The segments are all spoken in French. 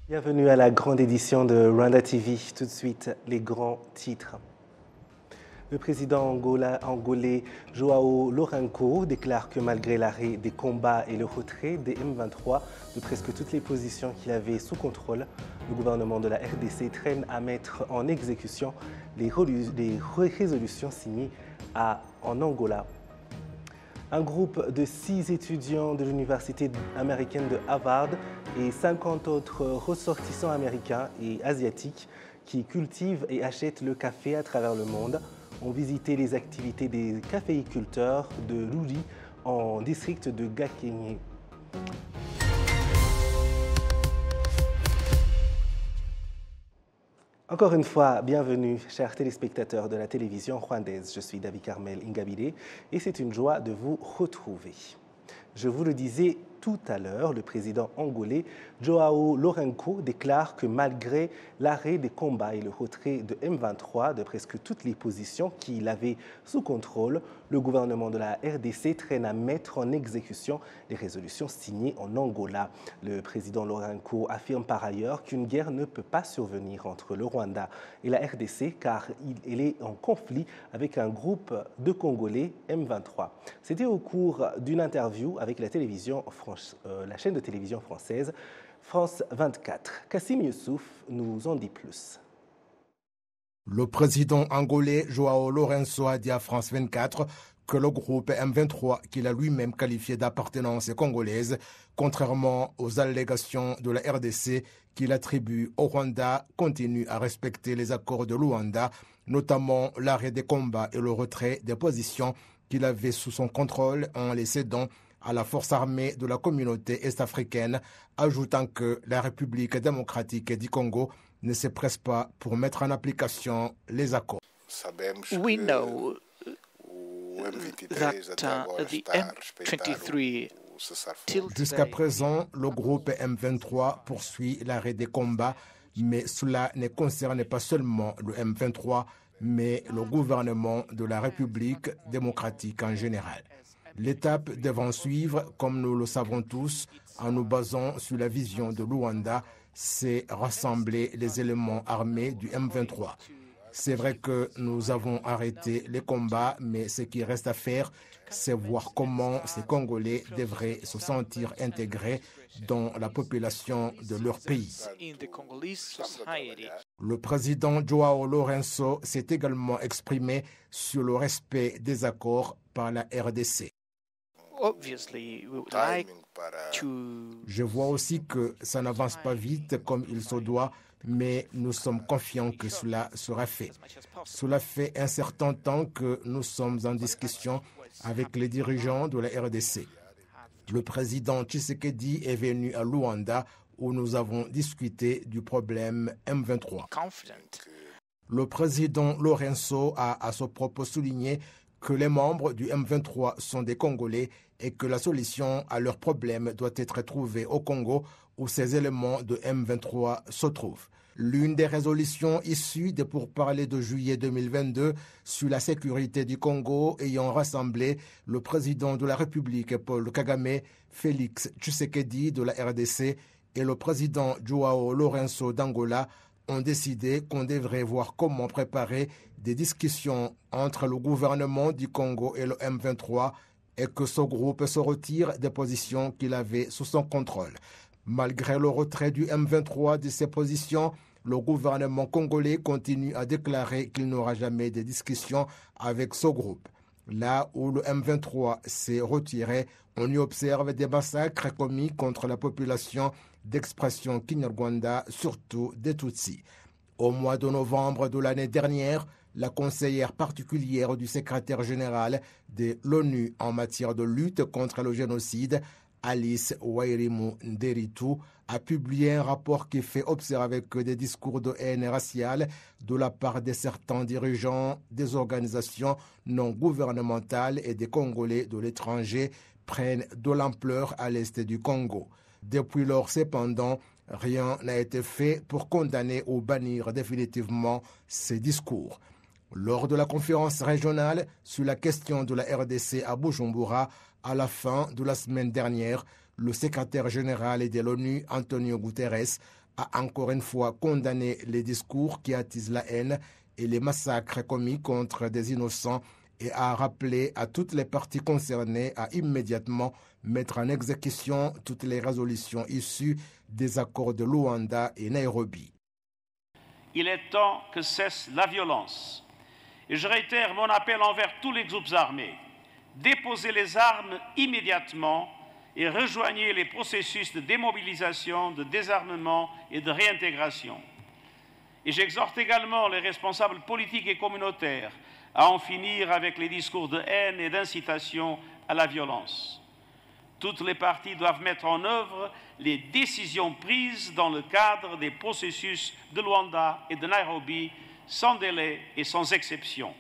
Bienvenue à la grande édition de Rwanda TV. Tout de suite, les grands titres. Le président angolais João Lourenço déclare que malgré l'arrêt des combats et le retrait des M23 de presque toutes les positions qu'il avait sous contrôle, le gouvernement de la RDC traîne à mettre en exécution les résolutions signées en Angola. Un groupe de 6 étudiants de l'université américaine de Harvard et 50 autres ressortissants américains et asiatiques qui cultivent et achètent le café à travers le monde ont visité les activités des caféiculteurs de Luli en district de Gakenke. Encore une fois, bienvenue, chers téléspectateurs de la télévision rwandaise. Je suis David Carmel Ingabire et c'est une joie de vous retrouver. Je vous le disais tout à l'heure, le président angolais João Lourenço déclare que malgré l'arrêt des combats et le retrait de M23 de presque toutes les positions qu'il avait sous contrôle, le gouvernement de la RDC traîne à mettre en exécution les résolutions signées en Angola. Le président Lourenço affirme par ailleurs qu'une guerre ne peut pas survenir entre le Rwanda et la RDC car il est en conflit avec un groupe de Congolais M23. C'était au cours d'une interview avec la chaîne de télévision française France 24. Kassim Youssouf nous en dit plus. Le président angolais João Lourenço a dit à France 24 que le groupe M23, qu'il a lui-même qualifié d'appartenance congolaise, contrairement aux allégations de la RDC qu'il attribue au Rwanda, continue à respecter les accords de Luanda, notamment l'arrêt des combats et le retrait des positions qu'il avait sous son contrôle en les cédant à la force armée de la communauté est-africaine, ajoutant que la République démocratique du Congo ne se presse pas pour mettre en application les accords. We know that the M23 Jusqu'à présent, le groupe M23 poursuit l'arrêt des combats, mais cela ne concerne pas seulement le M23, mais le gouvernement de la République démocratique en général. L'étape devant suivre, comme nous le savons tous, en nous basant sur la vision de Luanda, c'est rassembler les éléments armés du M23. C'est vrai que nous avons arrêté les combats, mais ce qui reste à faire, c'est voir comment ces Congolais devraient se sentir intégrés dans la population de leur pays. Le président João Lourenço s'est également exprimé sur le respect des accords par la RDC. Je vois aussi que ça n'avance pas vite comme il se doit, mais nous sommes confiants que cela sera fait. Cela fait un certain temps que nous sommes en discussion avec les dirigeants de la RDC. Le président Tshisekedi est venu à Luanda où nous avons discuté du problème M23. Le président Lourenço a à ce propos souligné que les membres du M23 sont des Congolais et que la solution à leurs problèmes doit être trouvée au Congo où ces éléments de M23 se trouvent. L'une des résolutions issues des pourparlers de juillet 2022 sur la sécurité du Congo ayant rassemblé le président de la République Paul Kagame, Félix Tshisekedi de la RDC et le président João Lourenço d'Angola ont décidé qu'on devrait voir comment préparer des discussions entre le gouvernement du Congo et le M23 et que ce groupe se retire des positions qu'il avait sous son contrôle. Malgré le retrait du M23 de ses positions, le gouvernement congolais continue à déclarer qu'il n'aura jamais de discussions avec ce groupe. Là où le M23 s'est retiré, on y observe des massacres commis contre la population d'expression Kinyarwanda, surtout des Tutsis. Au mois de novembre de l'année dernière, la conseillère particulière du secrétaire général de l'ONU en matière de lutte contre le génocide, Alice Wairimu Nderitu, a publié un rapport qui fait observer que des discours de haine raciale de la part de certains dirigeants des organisations non gouvernementales et des Congolais de l'étranger prennent de l'ampleur à l'est du Congo. Depuis lors, cependant, rien n'a été fait pour condamner ou bannir définitivement ces discours. Lors de la conférence régionale sur la question de la RDC à Bujumbura, à la fin de la semaine dernière, le secrétaire général de l'ONU, Antonio Guterres, a encore une fois condamné les discours qui attisent la haine et les massacres commis contre des innocents et a rappelé à toutes les parties concernées à immédiatement mettre en exécution toutes les résolutions issues des accords de Luanda et Nairobi. Il est temps que cesse la violence. Et je réitère mon appel envers tous les groupes armés. Déposez les armes immédiatement et rejoignez les processus de démobilisation, de désarmement et de réintégration. Et j'exhorte également les responsables politiques et communautaires à en finir avec les discours de haine et d'incitation à la violence. Toutes les parties doivent mettre en œuvre les décisions prises dans le cadre des processus de Luanda et de Nairobi sans délai et sans exception.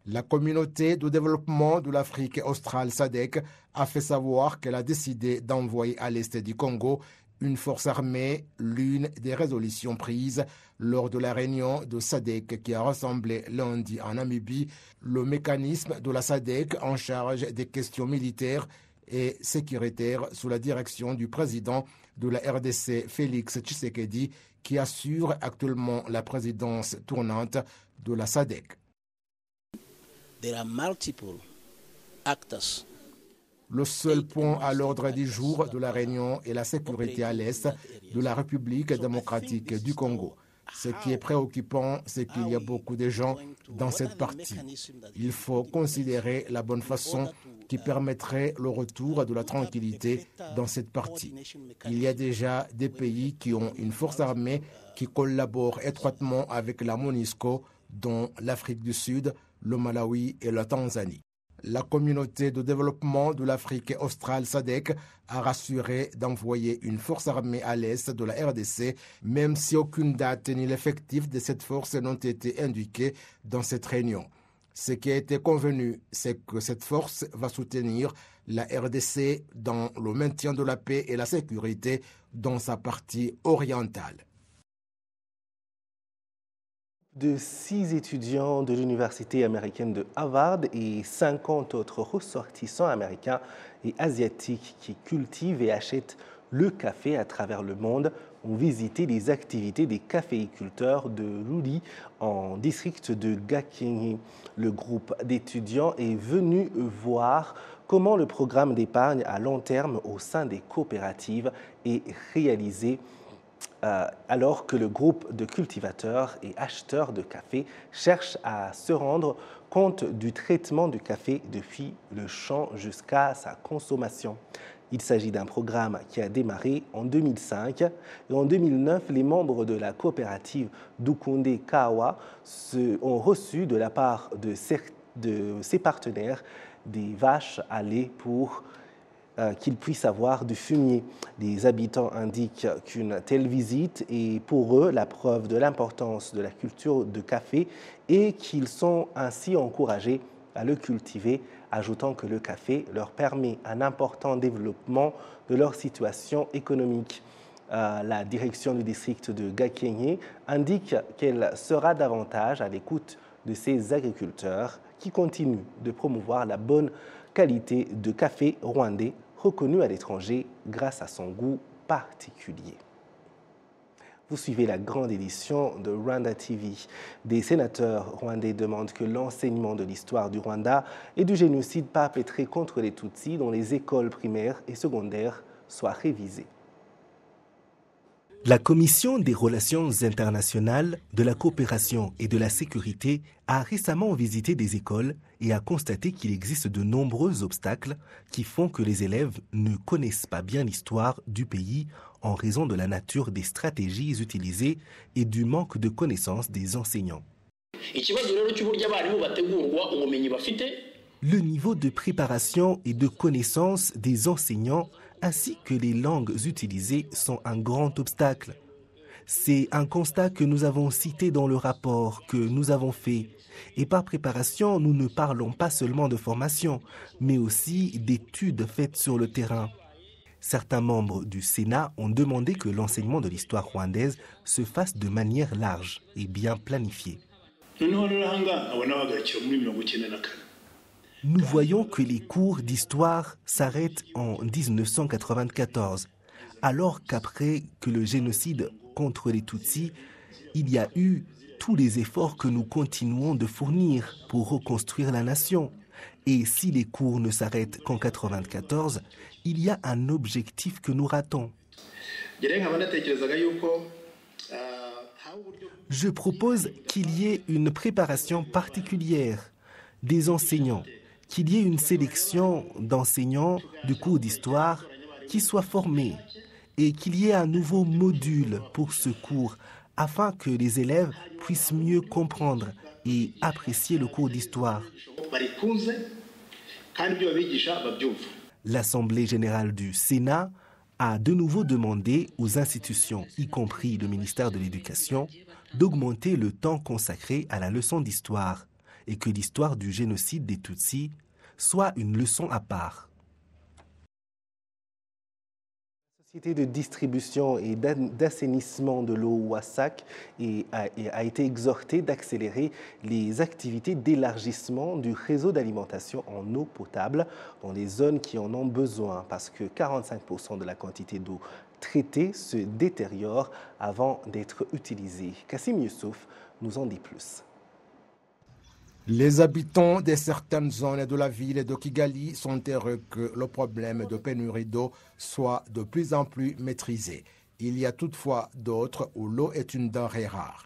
La communauté de développement de l'Afrique australe SADC a fait savoir qu'elle a décidé d'envoyer à l'est du Congo une force armée, l'une des résolutions prises lors de la réunion de SADC qui a rassemblé lundi en Namibie le mécanisme de la SADC en charge des questions militaires et sécuritaires sous la direction du président de la RDC, Félix Tshisekedi, qui assure actuellement la présidence tournante de la SADC. Le seul point à l'ordre du jour de la réunion est la sécurité à l'est de la République démocratique du Congo. Ce qui est préoccupant, c'est qu'il y a beaucoup de gens dans cette partie. Il faut considérer la bonne façon qui permettrait le retour de la tranquillité dans cette partie. Il y a déjà des pays qui ont une force armée qui collabore étroitement avec la MONUSCO, dont l'Afrique du Sud, le Malawi et la Tanzanie. La communauté de développement de l'Afrique australe SADC a rassuré d'envoyer une force armée à l'est de la RDC, même si aucune date ni l'effectif de cette force n'ont été indiqués dans cette réunion. Ce qui a été convenu, c'est que cette force va soutenir la RDC dans le maintien de la paix et la sécurité dans sa partie orientale. De 6 étudiants de l'université américaine de Harvard et 50 autres ressortissants américains et asiatiques qui cultivent et achètent le café à travers le monde ont visité les activités des caféiculteurs de Luli en district de Gakenke. Le groupe d'étudiants est venu voir comment le programme d'épargne à long terme au sein des coopératives est réalisé alors que le groupe de cultivateurs et acheteurs de café cherche à se rendre compte du traitement du café depuis le champ jusqu'à sa consommation. Il s'agit d'un programme qui a démarré en 2005 et en 2009, les membres de la coopérative Dukunde Kawa ont reçu de la part de ses partenaires des vaches à lait pour qu'ils puissent avoir du fumier. Les habitants indiquent qu'une telle visite est pour eux la preuve de l'importance de la culture de café et qu'ils sont ainsi encouragés à le cultiver, ajoutant que le café leur permet un important développement de leur situation économique. La direction du district de Gakenke indique qu'elle sera davantage à l'écoute de ces agriculteurs qui continuent de promouvoir la bonne qualité de café rwandais reconnu à l'étranger grâce à son goût particulier. Vous suivez la grande édition de Rwanda TV. Des sénateurs rwandais demandent que l'enseignement de l'histoire du Rwanda et du génocide perpétré contre les Tutsis dans les écoles primaires et secondaires soit révisé. La Commission des relations internationales, de la coopération et de la sécurité a récemment visité des écoles et a constaté qu'il existe de nombreux obstacles qui font que les élèves ne connaissent pas bien l'histoire du pays en raison de la nature des stratégies utilisées et du manque de connaissances des enseignants. Le niveau de préparation et de connaissance des enseignants ainsi que les langues utilisées sont un grand obstacle. C'est un constat que nous avons cité dans le rapport que nous avons fait. Et par préparation, nous ne parlons pas seulement de formation, mais aussi d'études faites sur le terrain. Certains membres du Sénat ont demandé que l'enseignement de l'histoire rwandaise se fasse de manière large et bien planifiée. Nous voyons que les cours d'histoire s'arrêtent en 1994, alors qu'après que le génocide contre les Tutsis, il y a eu tous les efforts que nous continuons de fournir pour reconstruire la nation. Et si les cours ne s'arrêtent qu'en 1994, il y a un objectif que nous ratons. Je propose qu'il y ait une préparation particulière des enseignants, qu'il y ait une sélection d'enseignants du cours d'histoire qui soient formés et qu'il y ait un nouveau module pour ce cours afin que les élèves puissent mieux comprendre et apprécier le cours d'histoire. L'Assemblée générale du Sénat a de nouveau demandé aux institutions, y compris le ministère de l'Éducation, d'augmenter le temps consacré à la leçon d'histoire et que l'histoire du génocide des Tutsis soit une leçon à part. La société de distribution et d'assainissement de l'eau Wasac a été exhortée d'accélérer les activités d'élargissement du réseau d'alimentation en eau potable dans les zones qui en ont besoin parce que 45% de la quantité d'eau traitée se détériore avant d'être utilisée. Kassim Youssouf nous en dit plus. Les habitants de certaines zones de la ville de Kigali sont heureux que le problème de pénurie d'eau soit de plus en plus maîtrisé. Il y a toutefois d'autres où l'eau est une denrée rare.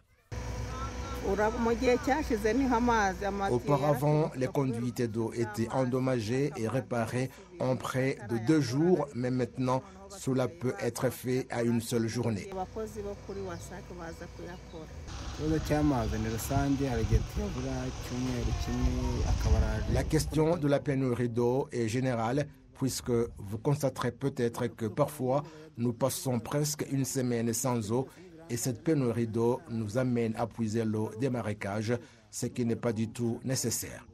Auparavant, les conduites d'eau étaient endommagées et réparées en près de 2 jours, mais maintenant, cela peut être fait à une seule journée. La question de la pénurie d'eau est générale, puisque vous constaterez peut-être que parfois, nous passons presque une semaine sans eau et cette pénurie d'eau nous amène à puiser l'eau des marécages, ce qui n'est pas du tout nécessaire.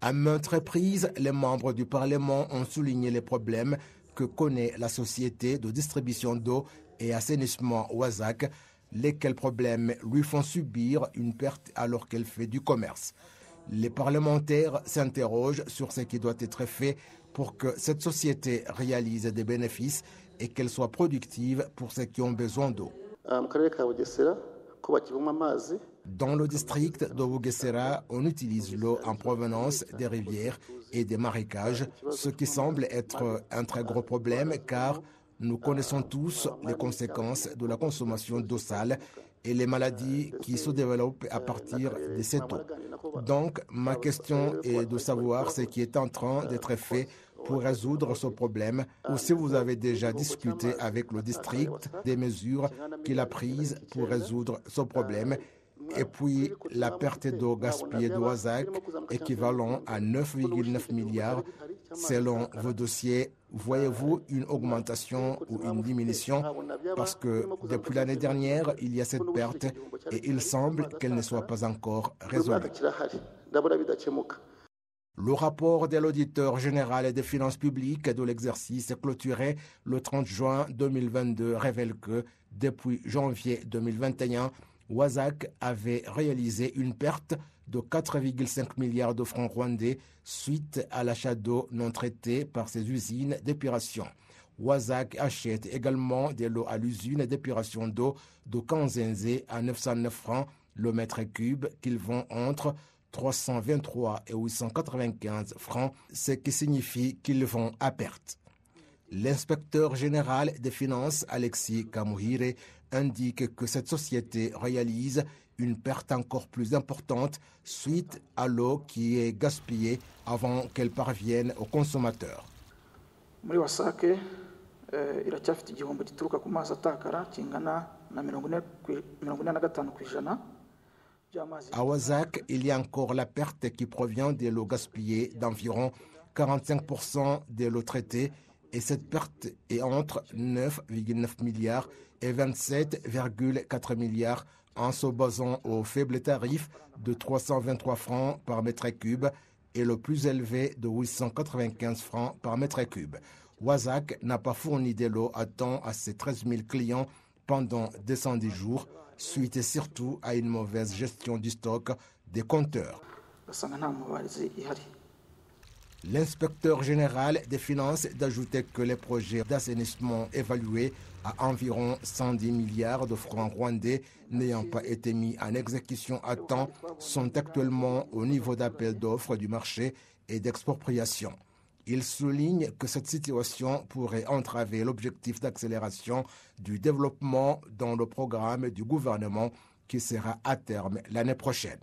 À maintes reprises, les membres du Parlement ont souligné les problèmes que connaît la société de distribution d'eau et assainissement Wasac, lesquels problèmes lui font subir une perte alors qu'elle fait du commerce. Les parlementaires s'interrogent sur ce qui doit être fait pour que cette société réalise des bénéfices et qu'elle soit productive pour ceux qui ont besoin d'eau. Dans le district de Bugesera, on utilise l'eau en provenance des rivières et des marécages, ce qui semble être un très gros problème car nous connaissons tous les conséquences de la consommation d'eau sale et les maladies qui se développent à partir de cette eau. Donc, ma question est de savoir ce qui est en train d'être fait pour résoudre ce problème ou si vous avez déjà discuté avec le district des mesures qu'il a prises pour résoudre ce problème. Et puis, la perte d'eau gaspillée de Wasac, équivalent à 9,9 milliards. Selon vos dossiers, voyez-vous une augmentation ou une diminution? Parce que depuis l'année dernière, il y a cette perte et il semble qu'elle ne soit pas encore résolue. Le rapport de l'auditeur général des finances publiques de l'exercice clôturé le 30 juin 2022 révèle que depuis janvier 2021, Wasac avait réalisé une perte de 4,5 milliards de francs rwandais suite à l'achat d'eau non traitée par ses usines d'épuration. Wasac achète également de l'eau à l'usine d'épuration d'eau de Kanzenze à 909 francs le mètre cube qu'il vend entre 323 et 895 francs, ce qui signifie qu'ils vont à perte. L'inspecteur général des finances, Alexis Kamuhire, indique que cette société réalise une perte encore plus importante suite à l'eau qui est gaspillée avant qu'elle parvienne aux consommateurs. À Wasac, il y a encore la perte qui provient de l'eau gaspillée d'environ 45% de l'eau traitée et cette perte est entre 9,9 milliards et 27,4 milliards en se basant au faible tarif de 323 francs par mètre cube et le plus élevé de 895 francs par mètre cube. Wasac n'a pas fourni de l'eau à temps à ses 13 000 clients pendant 210 jours, suite et surtout à une mauvaise gestion du stock des compteurs. L'inspecteur général des finances d'ajouter que les projets d'assainissement évalués à environ 110 milliards de francs rwandais n'ayant pas été mis en exécution à temps sont actuellement au niveau d'appel d'offres du marché et d'expropriation. Il souligne que cette situation pourrait entraver l'objectif d'accélération du développement dans le programme du gouvernement qui sera à terme l'année prochaine.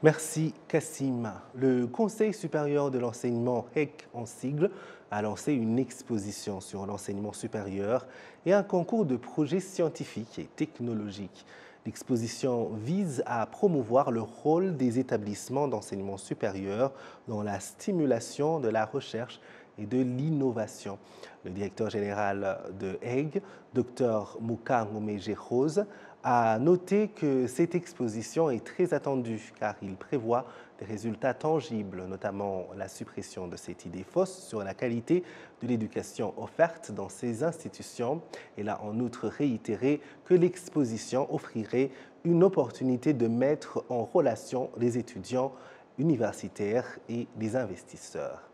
Merci Kassim. Le Conseil supérieur de l'enseignement HEC en sigle a lancé une exposition sur l'enseignement supérieur et un concours de projets scientifiques et technologiques. L'exposition vise à promouvoir le rôle des établissements d'enseignement supérieur dans la stimulation de la recherche et de l'innovation. Le directeur général de HEG, Dr Mukangome Rose, a noté que cette exposition est très attendue car il prévoit des résultats tangibles, notamment la suppression de cette idée fausse sur la qualité de l'éducation offerte dans ces institutions. Il a en outre réitéré que l'exposition offrirait une opportunité de mettre en relation les étudiants universitaires et les investisseurs.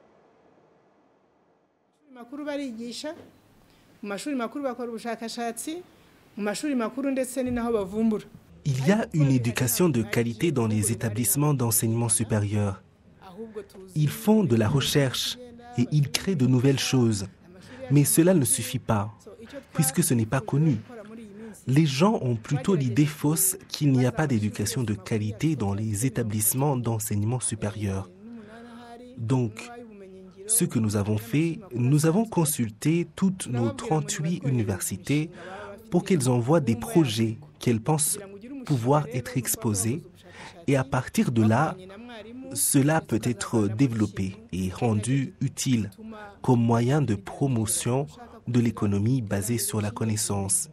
Il y a une éducation de qualité dans les établissements d'enseignement supérieur. Ils font de la recherche et ils créent de nouvelles choses. Mais cela ne suffit pas, puisque ce n'est pas connu. Les gens ont plutôt l'idée fausse qu'il n'y a pas d'éducation de qualité dans les établissements d'enseignement supérieur. Donc, ce que nous avons fait, nous avons consulté toutes nos 38 universités pour qu'elles envoient des projets qu'elles pensent pouvoir être exposés. Et à partir de là, cela peut être développé et rendu utile comme moyen de promotion de l'économie basée sur la connaissance.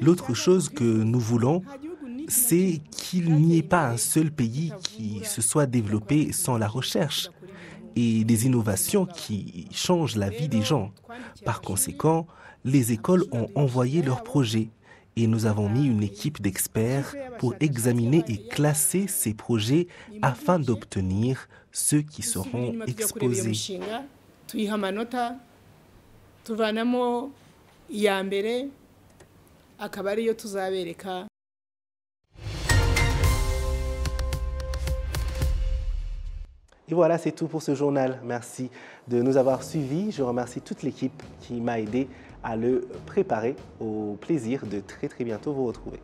L'autre chose que nous voulons, c'est qu'il n'y ait pas un seul pays qui se soit développé sans la recherche et des innovations qui changent la vie des gens. Par conséquent, les écoles ont envoyé leurs projets et nous avons mis une équipe d'experts pour examiner et classer ces projets afin d'obtenir ceux qui seront exposés. Et voilà, c'est tout pour ce journal. Merci de nous avoir suivis. Je remercie toute l'équipe qui m'a aidé à le préparer. Au plaisir de très bientôt vous retrouver.